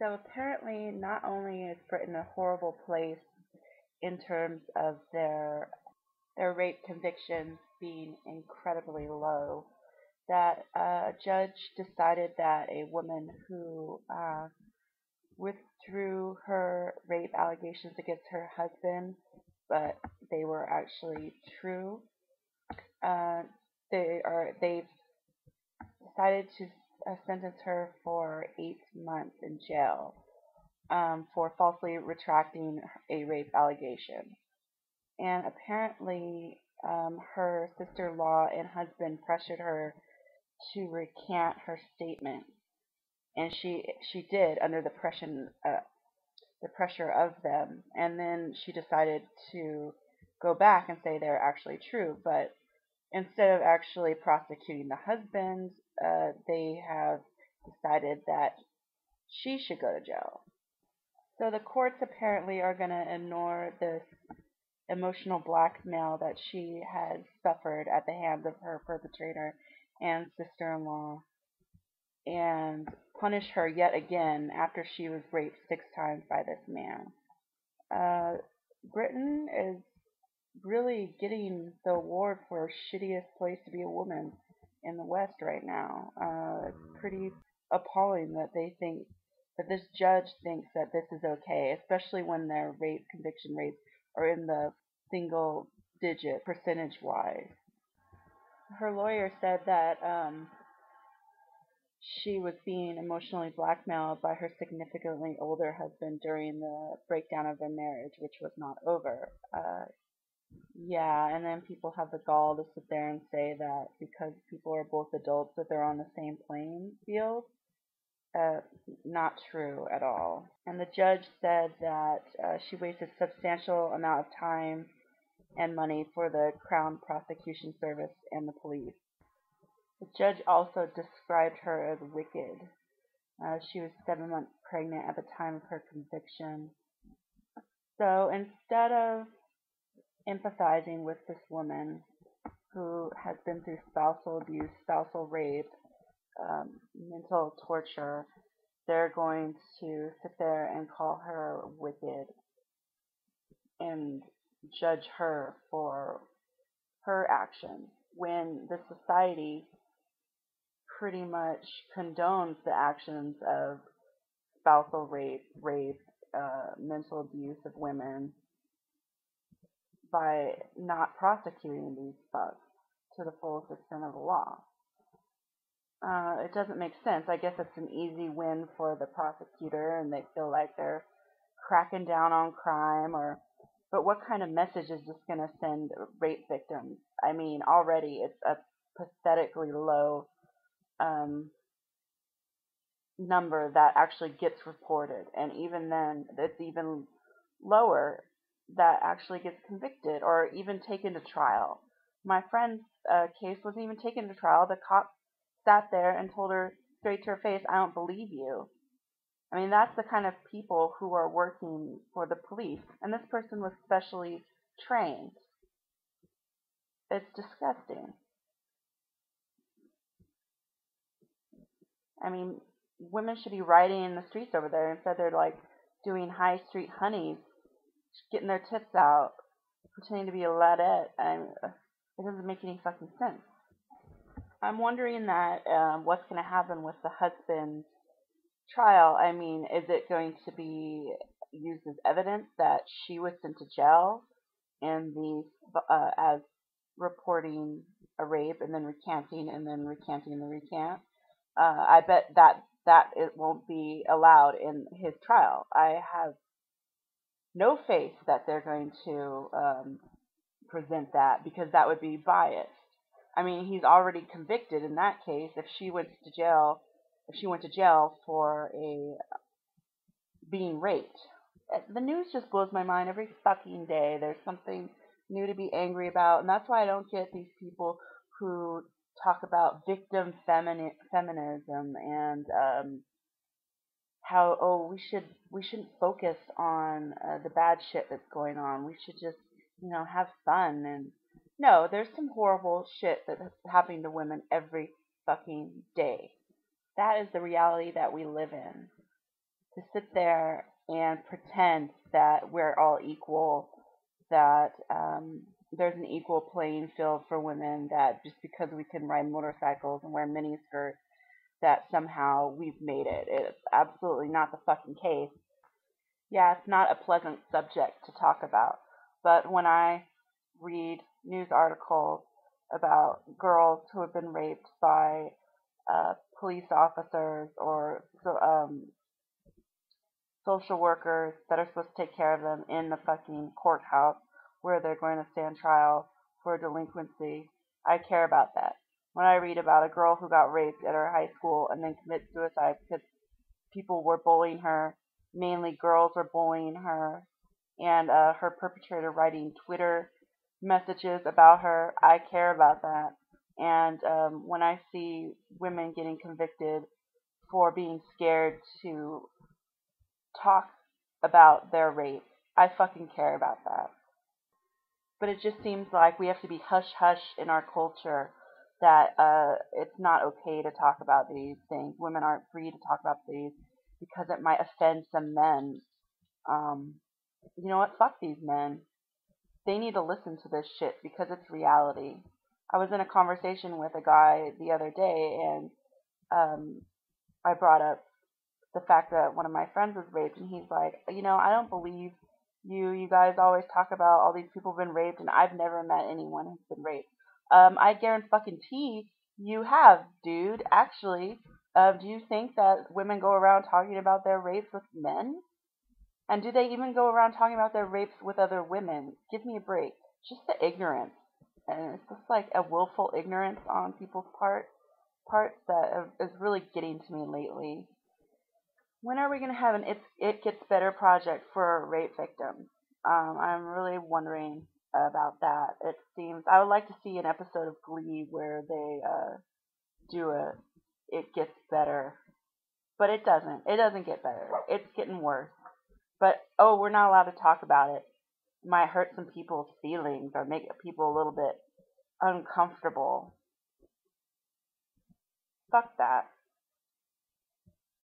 So apparently, not only is Britain a horrible place in terms of their rape convictions being incredibly low, that a judge decided that a woman who withdrew her rape allegations against her husband, but they were actually true. Uh, they've decided to sentence her for 8 months in jail for falsely retracting a rape allegation. And apparently, her sister-in-law and husband pressured her to recant her statement, and she did under the pressure of them. And then she decided to go back and say they're actually true, but instead of actually prosecuting the husband, they have decided that she should go to jail. So the courts apparently are going to ignore this emotional blackmail that she has suffered at the hands of her perpetrator and sister-in-law, and punish her yet again after she was raped 6 times by this man. Uh, Britain is really getting the award for shittiest place to be a woman in the West right now. It's pretty appalling that they think that this judge thinks that this is okay, especially when their rape conviction rates are in the single digit percentage wise. Her lawyer said that she was being emotionally blackmailed by her significantly older husband during the breakdown of their marriage, which was not over. Yeah, and then people have the gall to sit there and say that because people are both adults that they're on the same playing field. Uh, Not true at all. And the judge said that she wasted substantial amount of time and money for the Crown Prosecution Service and the police. The judge also described her as wicked. She was 7 months pregnant at the time of her conviction. So instead of empathizing with this woman who has been through spousal abuse, spousal rape, mental torture, they're going to sit there and call her wicked and judge her for her actions when the society pretty much condones the actions of spousal rape, mental abuse of women by not prosecuting these fucks to the fullest extent of the law. It doesn't make sense. I guess it's an easy win for the prosecutor, and they feel like they're cracking down on crime. But what kind of message is this going to send rape victims? I mean, already it's a pathetically low number that actually gets reported, and even then, it's even lower that actually gets convicted or even taken to trial. My friend's case wasn't even taken to trial. The cop sat there and told her straight to her face, "I don't believe you." I mean, that's the kind of people who are working for the police, and this person was specially trained. It's disgusting. I mean, women should be riding in the streets over there. Instead, they're like doing high street honeys, getting their tits out, pretending to be a ladette. It doesn't make any fucking sense. I'm wondering that what's going to happen with the husband's trial. I mean, is it going to be used as evidence that she was sent to jail and as reporting a rape and then recanting the recant? I bet that it won't be allowed in his trial. I have no faith that they're going to present that, because that would be biased. I mean, he's already convicted in that case. If she went to jail for being raped, the news just blows my mind every fucking day. There's something new to be angry about, and that's why I don't get these people who talk about victim feminism and how we shouldn't focus on the bad shit that's going on. We should just have fun. And no, there's some horrible shit that's happening to women every fucking day. That is the reality that we live in. to sit there and pretend that we're all equal, that there's an equal playing field for women, that just because we can ride motorcycles and wear miniskirts, that somehow we've made it. It's absolutely not the fucking case. Yeah, it's not a pleasant subject to talk about, but when I read news articles about girls who have been raped by police officers or social workers that are supposed to take care of them in the fucking courthouse where they're going to stand trial for delinquency, I care about that. When I read about a girl who got raped at her high school and then commits suicide because people were bullying her, mainly girls were bullying her, and her perpetrator writing Twitter messages about her, I care about that. And when I see women getting convicted for being scared to talk about their rape, I fucking care about that. But it just seems like we have to be hush hush in our culture, that it's not okay to talk about these things. Women aren't free to talk about these because it might offend some men. Um, you know what? Fuck these men. They need to listen to this shit because it's reality. I was in a conversation with a guy the other day, and I brought up the fact that one of my friends was raped, and he's like, I don't believe you. You guys always talk about all these people have been raped, and I've never met anyone who's been raped. I guarantee you have, dude. Actually, do you think that women go around talking about their rapes with men? And do they even go around talking about their rapes with other women? Give me a break. Just the ignorance. And it's just like a willful ignorance on people's parts that is really getting to me lately. When are we going to have an It Gets Better project for rape victims? I'm really wondering about that. It seems I would like to see an episode of Glee where they do It Gets Better, but it doesn't. It doesn't get better. It's getting worse. But we're not allowed to talk about it. It might hurt some people's feelings or make people a little bit uncomfortable. Fuck that.